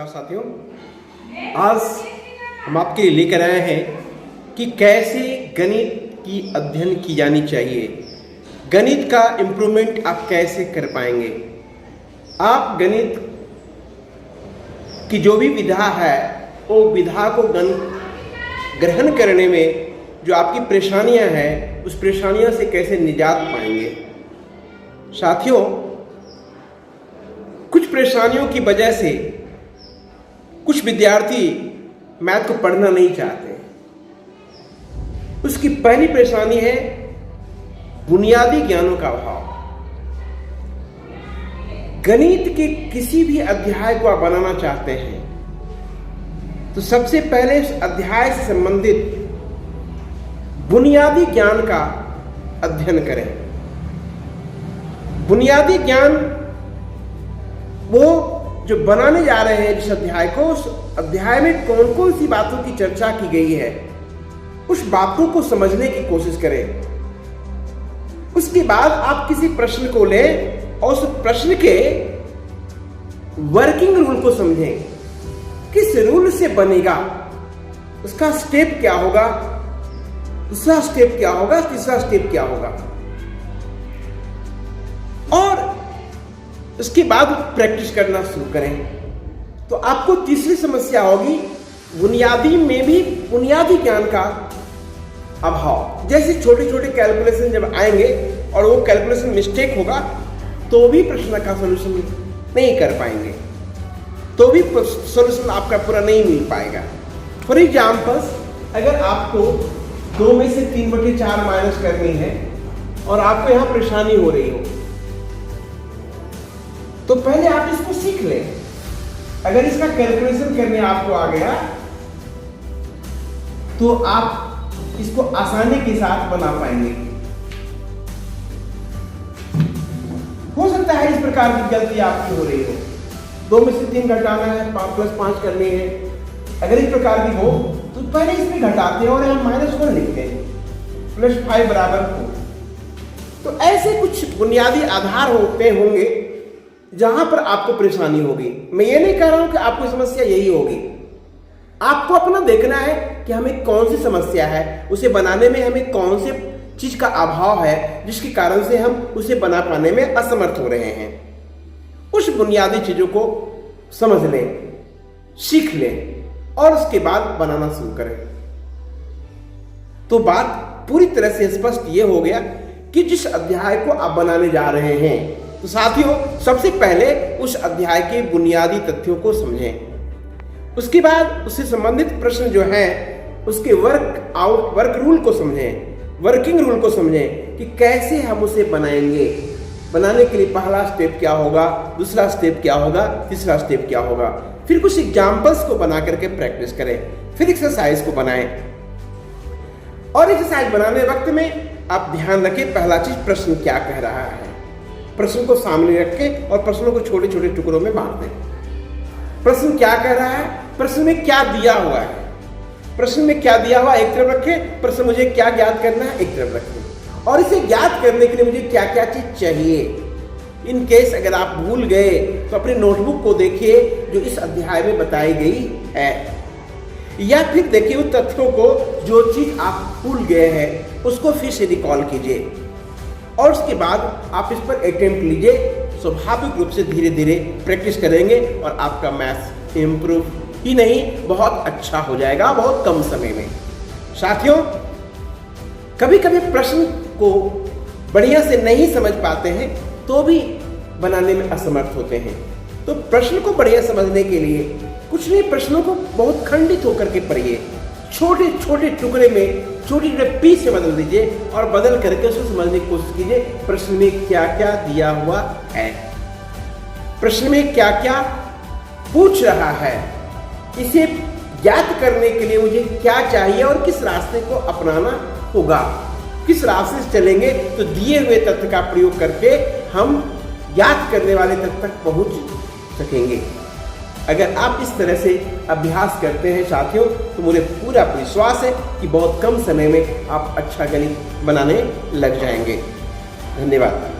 नमस्कार साथियों, आज हम आपके लिए लेकर आए हैं कि कैसे गणित की अध्ययन की जानी चाहिए। गणित का इम्प्रूवमेंट आप कैसे कर पाएंगे। आप गणित की जो भी विधा है वो विधा को ग्रहण करने में जो आपकी परेशानियां हैं उस परेशानियों से कैसे निजात पाएंगे। साथियों, कुछ परेशानियों की वजह से कुछ विद्यार्थी मैथ को पढ़ना नहीं चाहते। उसकी पहली परेशानी है बुनियादी ज्ञानों का अभाव। गणित के किसी भी अध्याय को आप बनाना चाहते हैं तो सबसे पहले उस अध्याय से संबंधित बुनियादी ज्ञान का अध्ययन करें। बुनियादी ज्ञान वो जो बनाने जा रहे हैं जिस अध्याय को, उस अध्याय में कौन कौन सी बातों की चर्चा की गई है उस बातों को समझने की कोशिश करें। उसके बाद आप किसी प्रश्न को लें और उस प्रश्न के वर्किंग रूल को समझें। किस रूल से बनेगा, उसका स्टेप क्या होगा, दूसरा स्टेप क्या होगा, तीसरा स्टेप क्या होगा, और उसके बाद प्रैक्टिस करना शुरू करें। तो आपको तीसरी समस्या होगी बुनियादी में भी बुनियादी ज्ञान का अभाव। जैसे छोटे छोटे कैलकुलेशन जब आएंगे और वो कैलकुलेशन मिस्टेक होगा तो भी प्रश्न का सॉल्यूशन नहीं कर पाएंगे, तो भी सॉल्यूशन आपका पूरा नहीं मिल पाएगा। फॉर एग्जाम्पल, अगर आपको 2 में से 3/4 माइनस करनी है और आपको यहां परेशानी हो रही हो तो पहले आप इसको सीख लें। अगर इसका कैलकुलेशन करने आपको आ गया तो आप इसको आसानी के साथ बना पाएंगे। हो सकता है इस प्रकार की गलती आपकी हो रही हो, 2 में से 3 घटाना है, 5 + 5 करनी है। अगर इस प्रकार की हो तो पहले इसमें घटाते हैं और यहां -1 लिखते हैं, +5 = 4। तो ऐसे कुछ बुनियादी आधार होंगे जहां पर आपको परेशानी होगी। मैं ये नहीं कह रहा हूं कि आपको समस्या यही होगी। आपको अपना देखना है कि हमें कौन सी समस्या है, उसे बनाने में हमें कौन से चीज का अभाव है जिसके कारण से हम उसे बना पाने में असमर्थ हो रहे हैं। उस बुनियादी चीजों को समझ लें, सीख लें और उसके बाद बनाना शुरू करें। तो बात पूरी तरह से स्पष्ट ये हो गया कि जिस अध्याय को आप बनाने जा रहे हैं, तो साथियों सबसे पहले उस अध्याय के बुनियादी तथ्यों को समझें। उसके बाद उससे संबंधित प्रश्न जो है उसके वर्क रूल को समझें, वर्किंग रूल को समझें कि कैसे हम उसे बनाएंगे। बनाने के लिए पहला स्टेप क्या होगा, दूसरा स्टेप क्या होगा, तीसरा स्टेप क्या होगा। फिर कुछ एग्जाम्पल्स को बना करके प्रैक्टिस करें, फिर एक्सरसाइज को बनाएं। और एक्सरसाइज बनाने वक्त में आप ध्यान रखें पहला चीज प्रश्न क्या कह रहा है। प्रश्न को सामने रखें और प्रश्नों को छोटे छोटे टुकड़ों में बांट दें। प्रश्न क्या कह रहा है, प्रश्न में क्या दिया हुआ है, प्रश्न में क्या दिया हुआ एक तरफ रखें, प्रश्न मुझे क्या ज्ञात करना है एक तरफ रखें, और इसे ज्ञात करने के लिए मुझे क्या क्या चीज चाहिए। इन केस अगर आप भूल गए तो अपनी नोटबुक को देखिए जो इस अध्याय में बताई गई है, या फिर देखिए उन तथ्यों को जो चीज आप भूल गए हैं उसको फिर से रिकॉल कीजिए और उसके बाद आप इस पर अटेम्प्ट लीजिए। स्वाभाविक रूप से धीरे धीरे प्रैक्टिस करेंगे और आपका मैथ्स इम्प्रूव ही नहीं बहुत अच्छा हो जाएगा बहुत कम समय में। साथियों, कभी कभी प्रश्न को बढ़िया से नहीं समझ पाते हैं तो भी बनाने में असमर्थ होते हैं। तो प्रश्न को बढ़िया समझने के लिए कुछ नहीं, प्रश्नों को बहुत खंडित होकर के पढ़िए, छोटे छोटे टुकड़े में छोटे छोटे पीस से बदल दीजिए और बदल करके उसको समझने की कोशिश कीजिए। प्रश्न में क्या क्या दिया हुआ है, प्रश्न में क्या क्या पूछ रहा है, इसे ज्ञात करने के लिए मुझे क्या चाहिए और किस रास्ते को अपनाना होगा। किस रास्ते से चलेंगे तो दिए हुए तथ्य का प्रयोग करके हम ज्ञात करने वाले तथ्य तक पहुंच सकेंगे। अगर आप इस तरह से अभ्यास करते हैं साथियों तो मुझे पूरा विश्वास है कि बहुत कम समय में आप अच्छा गणित बनाने लग जाएंगे। धन्यवाद।